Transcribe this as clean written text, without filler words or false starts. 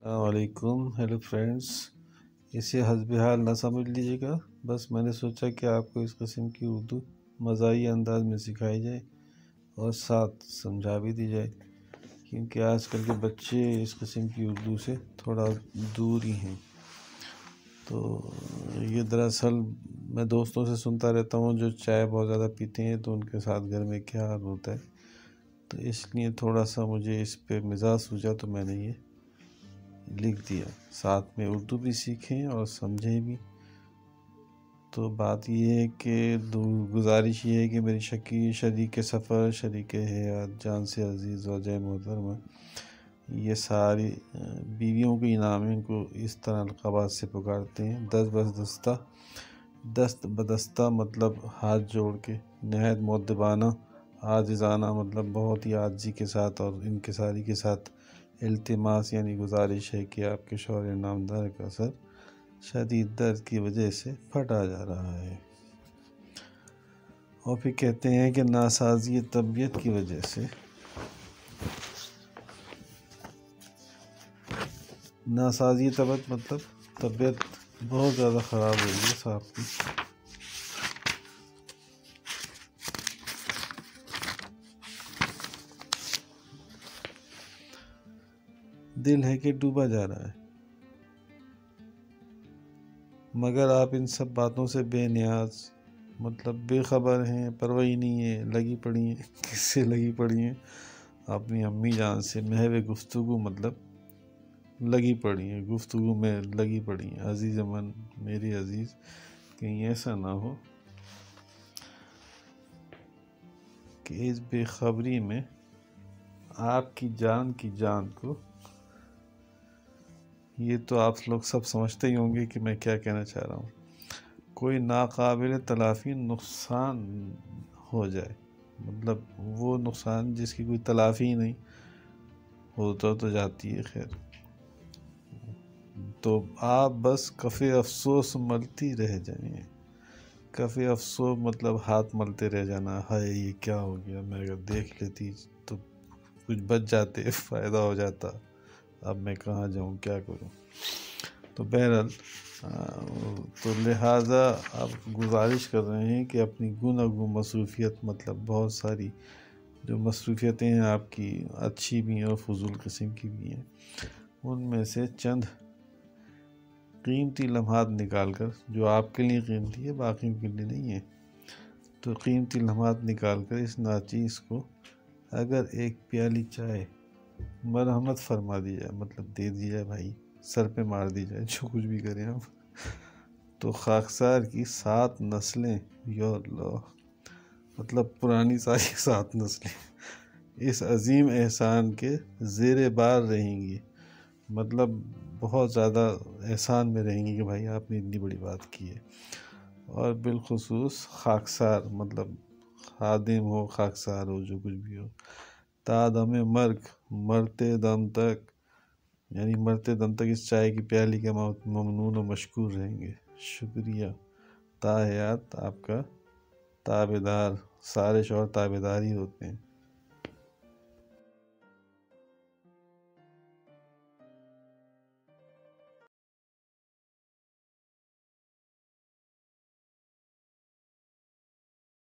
السلام علیکم. Hello friends. اسے حسب حال نہ سمجھ لیجیے گا، بس میں نے سوچا کہ آپ کو اس قسم کی اردو مزاحیہ انداز میں سکھائی جائے اور ساتھ سمجھا بھی دی جائے، کیونکہ آج کل کے بچے اس قسم کی اردو سے تھوڑا دور ہی ہیں. تو یہ دراصل میں دوستوں سے سنتا رہتا ہوں جو چائے بہت زیادہ پیتے ہیں، تو ان کے ساتھ گھر میں کیا حال ہوتا ہے، تو اس لیے تھوڑا سا مجھے اس پہ مزاج سوچا تو میں نے یہ لکھ دیا. ساتھ میں اردو بھی سیکھیں اور سمجھیں بھی. تو بات یہ ہے کہ گزارش یہ ہے کہ میری شریک سفر، شریک حیات، جان سے عزیز زوجہ محترمہ، یہ ساری بیویوں کے انعام ان کو اس طرح القابات سے پکارتے ہیں: دست بدستہ مطلب ہاتھ جوڑ کے، نہایت مؤدبانہ، عاجزانہ مطلب بہت ہی عاجزی کے ساتھ اور انکساری کے ساتھ التماس یعنی گزارش ہے کہ آپ کے شوہر نامدار کا سر شدید درد کی وجہ سے پھٹا جا رہا ہے. اور پھر کہتے ہیں کہ ناسازی طبیعت کی وجہ سے، ناسازی طبیعت مطلب طبیعت بہت زیادہ خراب ہو گئی ہے صاحب کی. دل ہے کہ ڈوبا جا رہا ہے، مگر آپ ان سب باتوں سے بے نیاز مطلب بے خبر ہیں، پرواہی نہیں ہے، لگی پڑی ہیں. کس سے لگی پڑی ہیں؟ اپنی امی جان سے محو گفتگو مطلب لگی پڑی ہیں، گفتگو میں لگی پڑی ہیں. عزیز من، میری عزیز، کہیں ایسا نہ ہو کہ اس بے خبری میں آپ کی جان کو، یہ تو آپ لوگ سب سمجھتے ہی ہوں گے کہ میں کیا کہنا چاہ رہا ہوں، کوئی ناقابل تلافی نقصان ہو جائے. مطلب وہ نقصان جس کی کوئی تلافی ہی نہیں ہوتا تو جاتی ہے. خیر، تو آپ بس کف افسوس ملتی رہ جائیں. کف افسوس مطلب ہاتھ ملتے رہ جانا، ہائے یہ کیا ہو گیا، میں اگر دیکھ لیتی تو کچھ بچ جاتے، فائدہ ہو جاتا، اب میں کہاں جاؤں، کیا کروں. تو بہرحال تو لہٰذا آپ گزارش کر رہے ہیں کہ اپنی گفتگو مصروفیت مطلب بہت ساری جو مصروفیتیں ہیں آپ کی، اچھی بھی ہیں اور فضول قسم کی بھی ہیں، ان میں سے چند قیمتی لمحات نکال کر، جو آپ کے لیے قیمتی ہے باقیوں کے لیے نہیں ہے، تو قیمتی لمحات نکال کر اس ناچیز کو اگر ایک پیالی چائے مرحمت فرما دی جائے، مطلب دے دی جائے، بھائی سر پہ مار دی جائے، جو کچھ بھی کریں آپ، تو خاکسار کی 7 نسلیں، یا اللہ، مطلب پرانی ساری 7 نسلیں اس عظیم احسان کے زیر بار رہیں گی. مطلب بہت زیادہ احسان میں رہیں گی کہ بھائی آپ نے اتنی بڑی بات کی ہے. اور بالخصوص خاکسار مطلب خادم ہو، خاکسار ہو، جو کچھ بھی ہو، تا دم مرگ، مرتے دم تک، یعنی مرتے دم تک اس چائے کی پیالی کے ممنون و مشکور رہیں گے. شکریہ. تا حیات آپ کا تابع دار. سارے شوہر تابع دار ہی ہوتے ہیں.